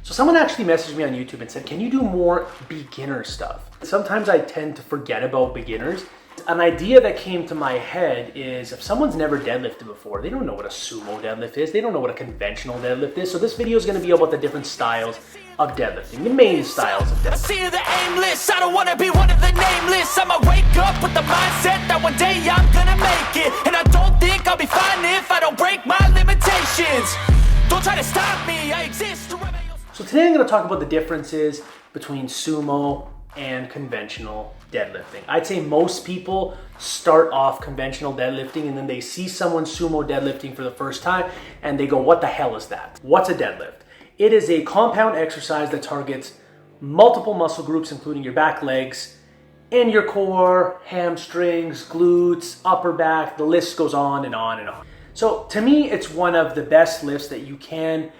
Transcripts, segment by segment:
So someone actually messaged me on YouTube and said, can you do more beginner stuff? Sometimes I tend to forget about beginners. An idea that came to my head is if someone's never deadlifted before, they don't know what a sumo deadlift is, they don't know what a conventional deadlift is. So this video is going to be about the different styles of deadlifting, the main styles of deadlifting. I see the aimless, I don't want to be one of the nameless. I'ma wake up with the mindset that one day I'm gonna make it. And I don't think I'll be fine if I don't break my limitations. Don't try to stop me, I exist. So today I'm going to talk about the differences between sumo and conventional deadlifting. I'd say most people start off conventional deadlifting and then they see someone sumo deadlifting for the first time and they go, what the hell is that? What's a deadlift? It is a compound exercise that targets multiple muscle groups, including your back legs and your core, hamstrings, glutes, upper back, the list goes on and on and on. So to me, it's one of the best lifts that you can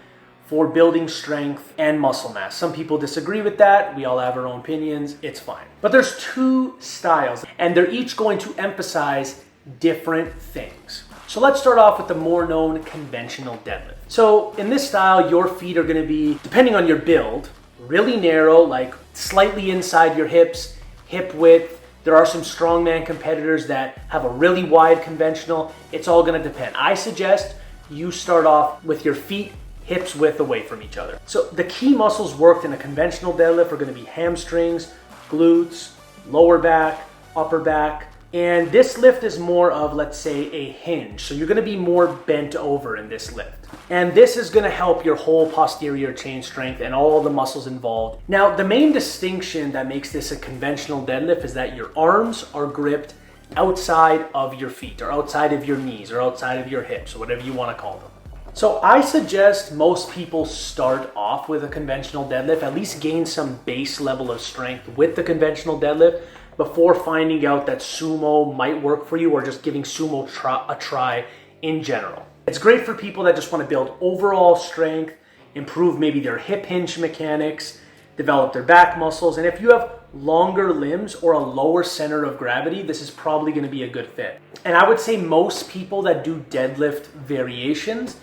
for building strength and muscle mass. Some people disagree with that. We all have our own opinions. It's fine. But there's two styles and they're each going to emphasize different things. So let's start off with the more known conventional deadlift. So in this style, your feet are going to be, depending on your build, really narrow, like slightly inside your hips, hip width. There are some strongman competitors that have a really wide conventional. It's all going to depend. I suggest you start off with your feet hips width away from each other. So the key muscles worked in a conventional deadlift are going to be hamstrings, glutes, lower back, upper back. And this lift is more of, let's say, a hinge. So you're going to be more bent over in this lift. And this is going to help your whole posterior chain strength and all the muscles involved. Now, the main distinction that makes this a conventional deadlift is that your arms are gripped outside of your feet or outside of your knees or outside of your hips or whatever you want to call them. So I suggest most people start off with a conventional deadlift, at least gain some base level of strength with the conventional deadlift before finding out that sumo might work for you or just giving sumo a try in general. It's great for people that just want to build overall strength, improve maybe their hip hinge mechanics, develop their back muscles, and if you have longer limbs or a lower center of gravity, this is probably going to be a good fit. And I would say most people that do deadlift variations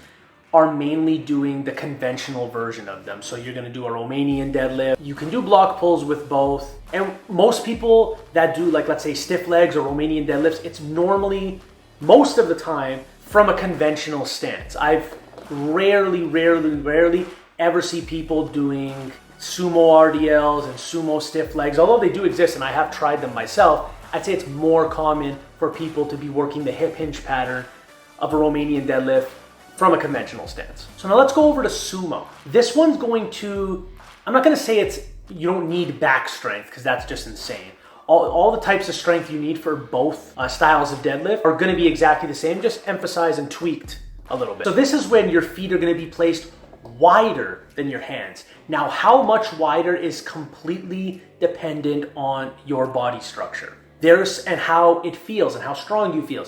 are mainly doing the conventional version of them. So you're gonna do a Romanian deadlift. You can do block pulls with both. And most people that do, like, let's say stiff legs or Romanian deadlifts, it's normally, most of the time, from a conventional stance. I've rarely ever see people doing sumo RDLs and sumo stiff legs. Although they do exist and I have tried them myself, I'd say it's more common for people to be working the hip hinge pattern of a Romanian deadlift from a conventional stance. So now let's go over to sumo. This one's going to, I'm not gonna say you don't need back strength because that's just insane. All the types of strength you need for both styles of deadlift are gonna be exactly the same, just emphasized and tweaked a little bit. So this is when your feet are gonna be placed wider than your hands. Now, how much wider is completely dependent on your body structure. And how it feels and how strong you feel.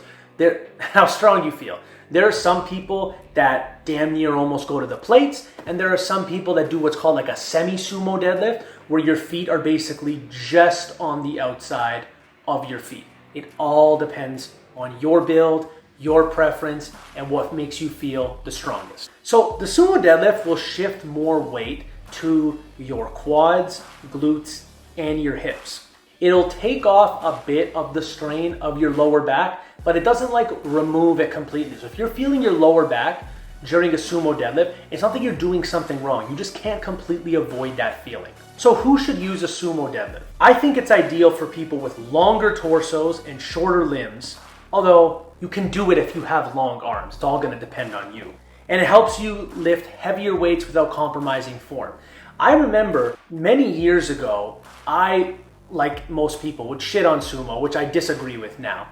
There are some people that damn near almost go to the plates, and there are some people that do what's called like a semi-sumo deadlift, where your feet are basically just on the outside of your feet. It all depends on your build, your preference, and what makes you feel the strongest. So the sumo deadlift will shift more weight to your quads, glutes, and your hips. It'll take off a bit of the strain of your lower back, but it doesn't like remove it completely. So if you're feeling your lower back during a sumo deadlift, it's not that you're doing something wrong. You just can't completely avoid that feeling. So who should use a sumo deadlift? I think it's ideal for people with longer torsos and shorter limbs, although you can do it if you have long arms. It's all gonna depend on you. And it helps you lift heavier weights without compromising form. I remember many years ago, I, like most people, would shit on sumo, which I disagree with now.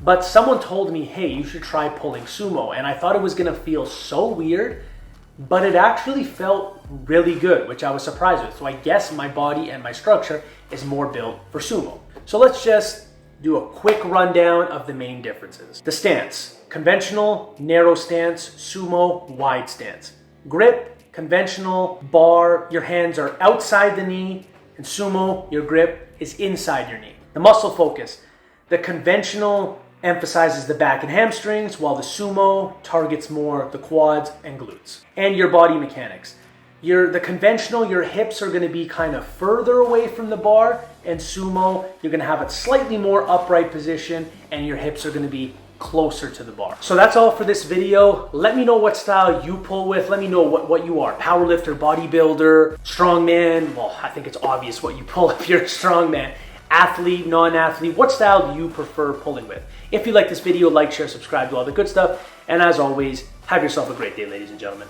But someone told me, hey, you should try pulling sumo. And I thought it was gonna feel so weird, but it actually felt really good, which I was surprised with. So I guess my body and my structure is more built for sumo. So let's just do a quick rundown of the main differences. The stance: conventional, narrow stance; sumo, wide stance. Grip: conventional, bar, your hands are outside the knee, and sumo, your grip is inside your knee. The muscle focus: the conventional emphasizes the back and hamstrings, while the sumo targets more the quads and glutes. And your body mechanics: The conventional, your hips are gonna be kind of further away from the bar, and sumo, you're gonna have a slightly more upright position and your hips are gonna be closer to the bar. So that's all for this video. Let me know what style you pull with. Let me know what you are, powerlifter, bodybuilder, strongman. Well, I think it's obvious what you pull if you're a strongman. Athlete, non-athlete, what style do you prefer pulling with? If you like this video, like, share, subscribe, do all the good stuff. And as always, have yourself a great day, ladies and gentlemen.